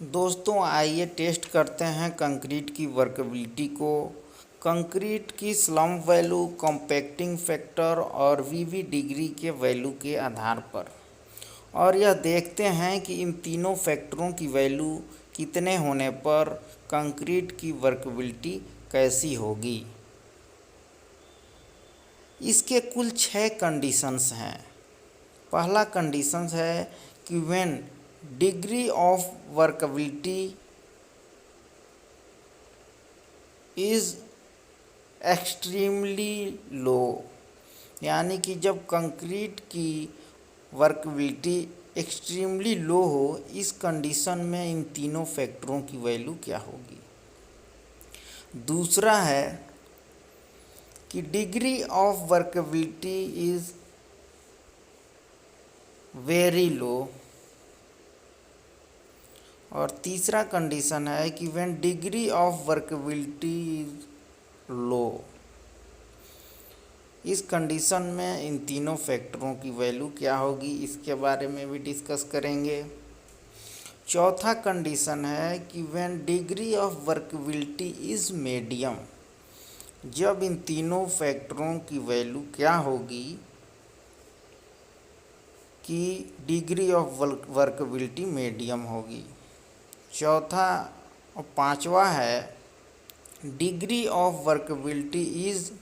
दोस्तों आइए टेस्ट करते हैं कंक्रीट की वर्केबिलिटी को। कंक्रीट की स्लम वैल्यू, कॉम्पैक्टिंग फैक्टर और वीवी डिग्री के वैल्यू के आधार पर, और यह देखते हैं कि इन तीनों फैक्टरों की वैल्यू कितने होने पर कंक्रीट की वर्केबिलिटी कैसी होगी। इसके कुल 6 कंडीशंस हैं। पहला कंडीशंस है कि when degree of workability is extremely low, यानी कि जब कंक्रीट की वर्केबिलिटी एक्सट्रीमली लो हो, इस कंडीशन में इन तीनों फैक्टरों की वैल्यू क्या होगी। दूसरा है कि degree of workability is very low, और तीसरा कंडीशन है कि when degree of workability is low. इस कंडीशन में इन तीनों फैक्टरों की वैल्यू क्या होगी, इसके बारे में भी डिस्कस करेंगे। चौथा कंडीशन है कि when degree of workability is medium. जब इन तीनों फैक्टरों की वैल्यू क्या होगी कि डिग्री ऑफ वर्केबिलिटी मीडियम होगी। चौथा और पांचवा है degree of workability is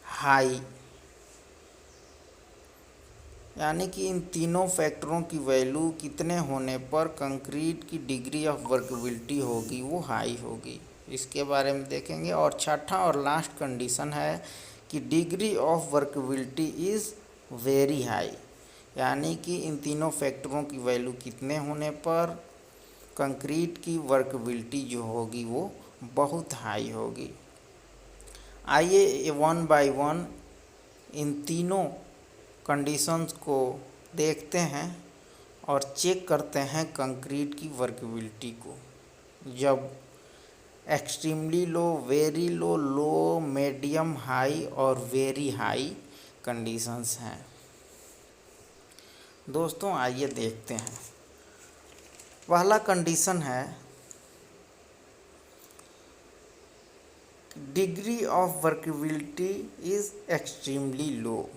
high, यानी कि इन तीनों फैक्टरों की वैल्यू कितने होने पर कंक्रीट की डिग्री ऑफ वर्केबिलिटी होगी, वो हाई होगी। इसके बारे में देखेंगे। और छठा और लास्ट कंडीशन है कि degree of workability is very high, यानी कि इन तीनों फैक्टरों की वैल्यू कितने होने पर कंक्रीट की वर्केबिलिटी जो होगी वो बहुत हाई होगी। आइए वन बाय वन इन तीनों कंडीशंस को देखते हैं और चेक करते हैं कंक्रीट की वर्केबिलिटी को। जब एक्सट्रीमली लो, वेरी लो, लो, मीडियम हाई और वेरी हाई कंडीशंस हैं। दोस्तों आइए देखते हैं। पहला कंडीशन है degree of workability is extremely low.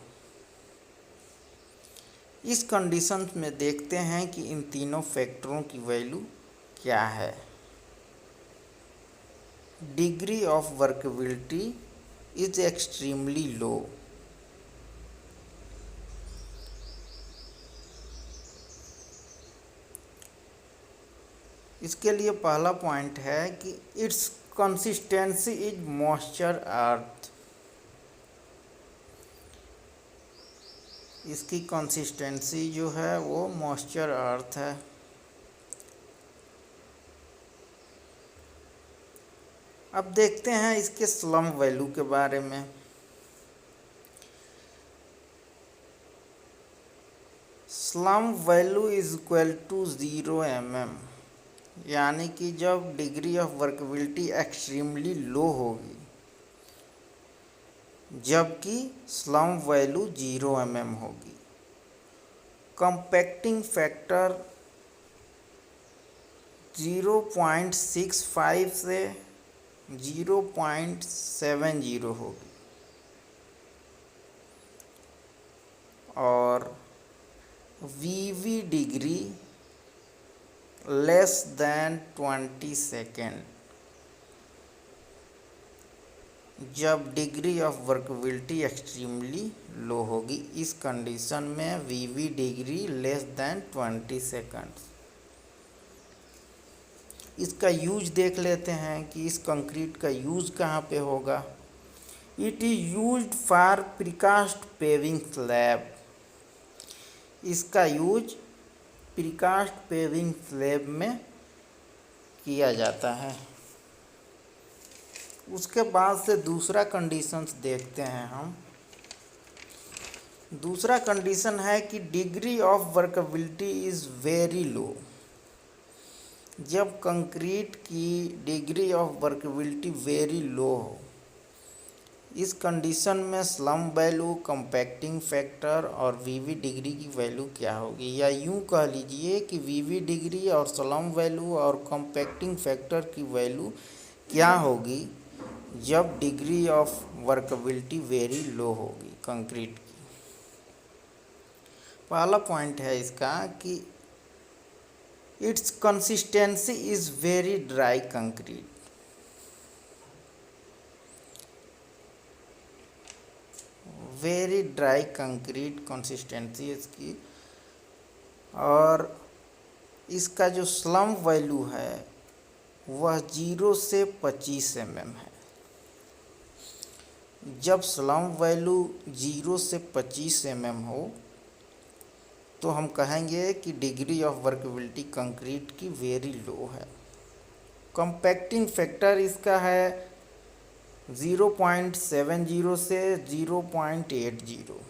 इस कंडीशन में देखते हैं कि इन तीनों फैक्टरों की वैल्यू क्या है। Degree of workability is extremely low. इसके लिए पहला पॉइंट है कि इट्स कंसिस्टेंसी इज मॉइस्चर अर्थ। इसकी कंसिस्टेंसी जो है वो मॉइस्चर अर्थ है। अब देखते हैं इसके स्लम वैल्यू के बारे में। Slump value is equal to 0 mm, यानी कि जब degree of workability extremely low होगी, जबकि स्लम वैल्यू 0 mm होगी। कंपैक्टिंग फैक्टर 0.65 से 0.70 होगी, और वीवी डिग्री लेस देन 20 सेकेंड। जब degree of workability extremely low होगी, इस कंडीशन में VB degree less than 20 seconds. इसका यूज देख लेते हैं कि इस कंक्रीट का यूज कहाँ पे होगा। It is used for precast paving slab. इसका यूज प्रीकास्ट पेविंग स्लैब में किया जाता है। उसके बाद से दूसरा कंडीशंस देखते हैं हम। दूसरा कंडीशन है कि degree of workability is very low. जब कंक्रीट की डिग्री ऑफ वर्केबिलिटी वेरी लो हो, इस कंडीशन में स्लम वैल्यू, कंपैक्टिंग फैक्टर और वीवी डिग्री की वैल्यू क्या होगी, या यूं कह लीजिए कि वीवी डिग्री और स्लम वैल्यू और कंपैक्टिंग फैक्टर की वैल्यू क्या होगी जब degree of workability very low होगी कंक्रीट की। पहला पॉइंट है इसका कि it's consistency is very dry concrete. Very dry concrete consistency इसकी, और इसका जो स्लम वैल्यू है वह 0 से 25 mm है। जब स्लम वैल्यू 0 से 25 mm हो तो हम कहेंगे कि डिग्री ऑफ वर्केबिलिटी कंक्रीट की वेरी लो है। कंपैक्टिंग फैक्टर इसका है 0.70 से 0.80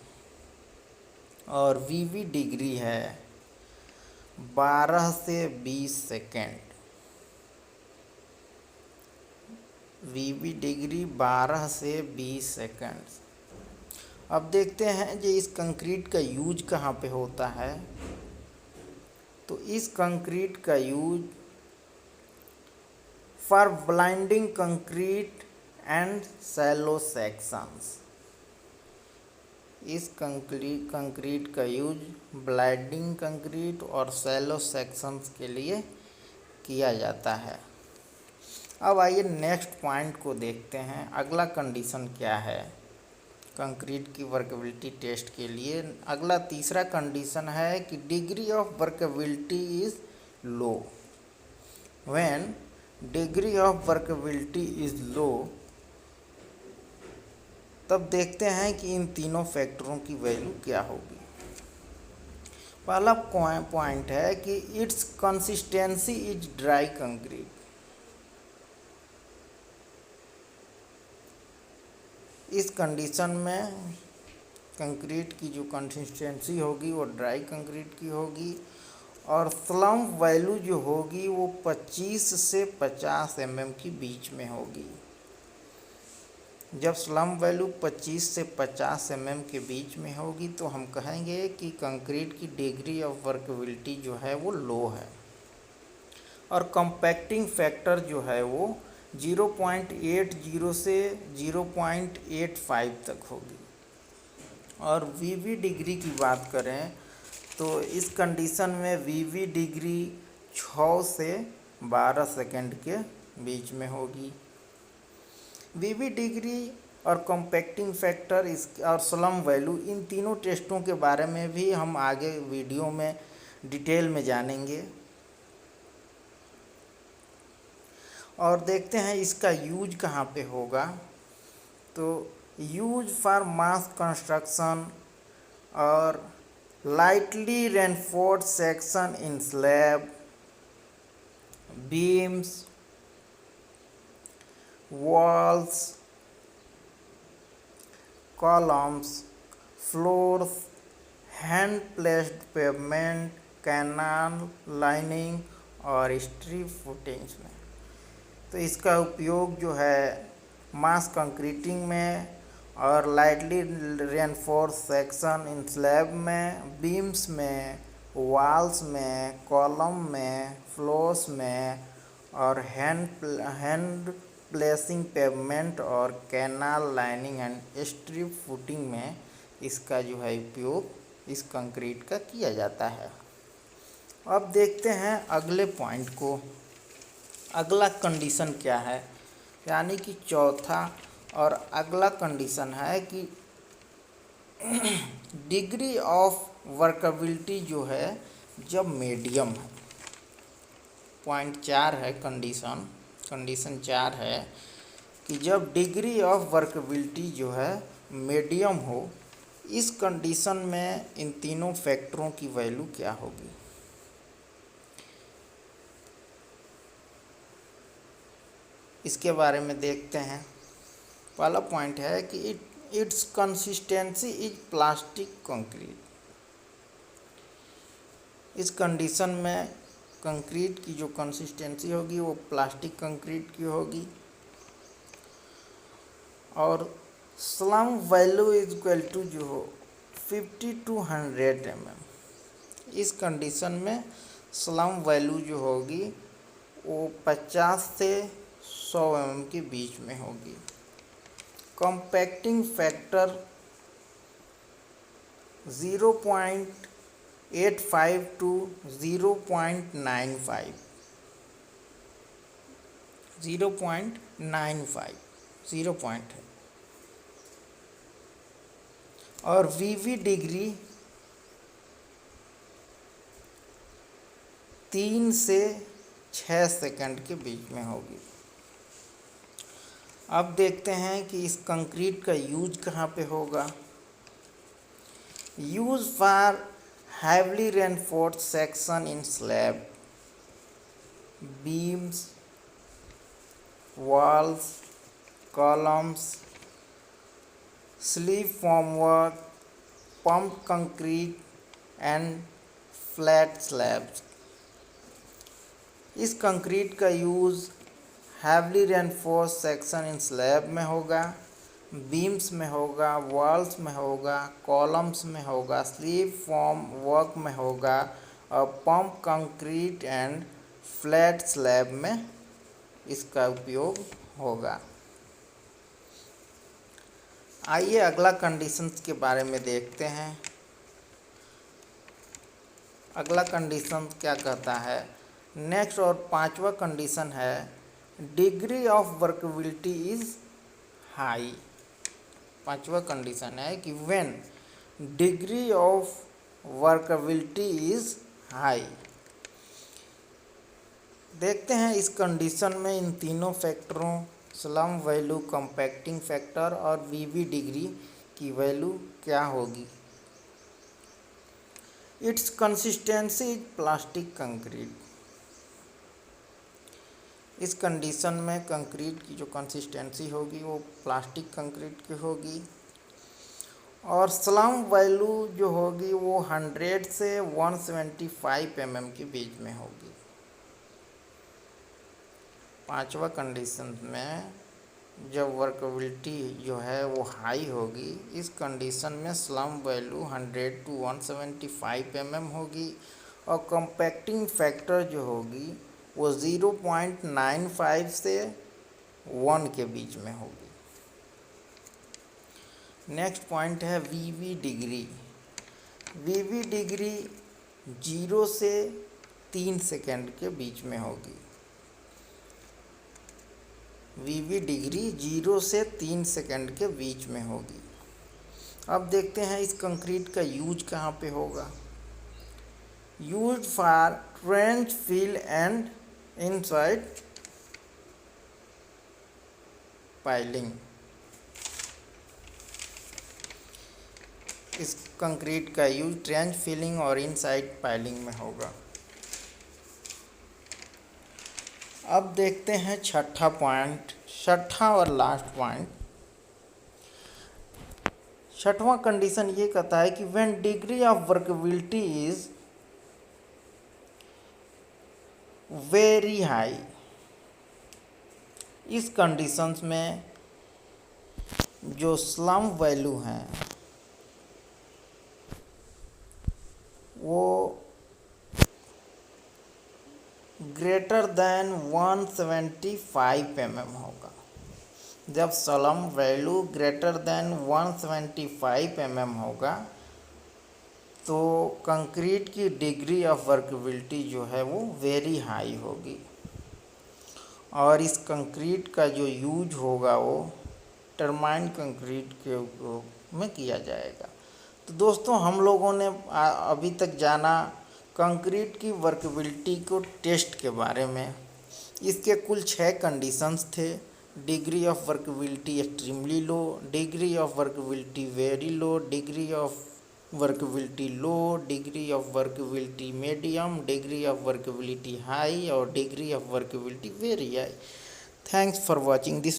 और वीवी डिग्री है 12 से 20 सेकेंड। वीवी डिग्री 12 से 20 सेकेंड। अब देखते हैं जो इस कंक्रीट का यूज कहाँ पे होता है। तो इस कंक्रीट का use for blinding concrete and shallow sections. इस कंक्रीट का यूज ब्लाइंडिंग कंक्रीट और शैलो सेक्शंस के लिए किया जाता है। अब आइए नेक्स्ट पॉइंट को देखते हैं। अगला कंडीशन क्या है कंक्रीट की वर्केबिलिटी टेस्ट के लिए। अगला तीसरा कंडीशन है कि degree of workability is low. When degree of workability is low, तब देखते हैं कि इन तीनों फैक्टरों की वैल्यू क्या होगी। पहला पॉइंट है कि it's consistency is dry concrete. इस कंडीशन में कंक्रीट की जो कंसिस्टेंसी होगी वो ड्राई कंक्रीट की होगी, और स्लम वैल्यू जो होगी वो 25 से 50 mm के बीच में होगी। जब स्लम वैल्यू 25 से 50 mm के बीच में होगी तो हम कहेंगे कि कंक्रीट की डिग्री ऑफ वर्केबिलिटी जो है वो लो है, और कंपैक्टिंग फैक्टर जो है वो 0.80 से 0.85 तक होगी। और वीवी डिग्री की बात करें तो इस कंडीशन में वीवी डिग्री 6 से 12 सेकेंड के बीच में होगी। वीवी डिग्री और कंपैक्टिंग फैक्टर इस और स्लम वैल्यू, इन तीनों टेस्टों के बारे में भी हम आगे वीडियो में डिटेल में जानेंगे। और देखते हैं इसका यूज कहाँ पे होगा। तो यूज फॉर मास कंस्ट्रक्शन और lightly reinforced section in slab, beams, walls, columns, floors, hand placed pavement, canal lining और स्ट्रिप फुटिंग्स में। तो इसका उपयोग जो है मास कंक्रीटिंग में और lightly reinforce section in slab में, बीम्स में, वॉल्स में, कॉलम में, फ्लोर्स में और हैंड प्लेसिंग पेवमेंट और canal lining and strip footing में इसका जो है उपयोग इस कंक्रीट का किया जाता है। अब देखते हैं अगले पॉइंट को। अगला कंडीशन क्या है, यानी कि चौथा और अगला कंडीशन है कि डिग्री ऑफ वर्केबिलिटी जो है जब मीडियम है। पॉइंट 4 है कंडीशन 4 है कि जब डिग्री ऑफ वर्केबिलिटी जो है मीडियम हो, इस कंडीशन में इन तीनों फैक्टरों की वैल्यू क्या होगी। इसके बारे में देखते हैं। पहला पॉइंट है कि it's consistency is plastic concrete. इस कंडीशन में कंक्रीट की जो कंसिस्टेंसी होगी वो प्लास्टिक कंक्रीट की होगी, और slump value is equal to जो हो 50 to 100 mm। इस कंडीशन में स्लम वैल्यू जो होगी वो 50 से 100 mm के बीच में होगी। कॉम्पैक्टिंग फैक्टर 0.85 to 0.95 0 पॉइंट है। और वीवी डिग्री 3 से 6 सेकंड के बीच में होगी। अब देखते हैं कि इस कंक्रीट का यूज कहाँ पे होगा। Use for heavily reinforced section in slab, beams, walls, columns, sleeve formwork, pumped concrete and flat slabs। इस कंक्रीट का use heavily reinforced section in slab में होगा, बीम्स में होगा, वॉल्स में होगा, कॉलम्स में होगा, स्लीव फॉर्म वर्क में होगा और pump concrete and flat slab में इसका उपयोग होगा। आइए अगला कंडीशंस के बारे में देखते हैं। अगला कंडीशन क्या कहता है। नेक्स्ट और 5वां कंडीशन है degree of workability is high. 5वां कंडीशन है कि when degree of workability is high. देखते हैं इस कंडीशन में इन तीनों फैक्टरों स्लम वैल्यू, कॉम्पैक्टिंग फैक्टर और वीवी डिग्री की वैल्यू क्या होगी। It's consistency is plastic concrete. इस कंडीशन में कंक्रीट की जो कंसिस्टेंसी होगी वो प्लास्टिक कंक्रीट की होगी और स्लम वैल्यू जो होगी वो 100 से 175 mm के बीच में होगी। 5वां कंडीशन में जब वर्केबिलिटी जो है वो हाई होगी, इस कंडीशन में स्लम वैल्यू 100 to 175 mm होगी और कॉम्पैक्टिंग फैक्टर जो होगी वो 0.95 से 1 के बीच में होगी। नेक्स्ट पॉइंट है वीवी डिग्री। वीवी डिग्री 0 से 3 सेकेंड के बीच में होगी। वीवी डिग्री 0 से 3 सेकेंड के बीच में होगी। अब देखते हैं इस कंक्रीट का यूज कहाँ पे होगा। Use for trench fill and inside piling. इस कंक्रीट का यूज ट्रेंच फिलिंग और इनसाइड पाइलिंग में होगा। अब देखते हैं छठा पॉइंट, छठा और लास्ट पॉइंट। छठवां कंडीशन ये कहता है कि when degree of workability is very high. इस कंडीशंस में जो स्लम वैल्यू हैं वो ग्रेटर देन 175 mm होगा। जब slum value greater than 175 mm होगा तो कंक्रीट की डिग्री ऑफ वर्केबिलिटी जो है वो वेरी हाई होगी और इस कंक्रीट का जो यूज होगा वो टर्माइन कंक्रीट के उपयोग में किया जाएगा। तो दोस्तों हम लोगों ने अभी तक जाना कंक्रीट की वर्केबिलिटी को टेस्ट के बारे में। इसके कुल 6 कंडीशंस थे। Degree of workability extremely low, degree of workability very low, degree of workability low, degree of workability medium, degree of workability high और degree of workability very high. Thanks for watching this.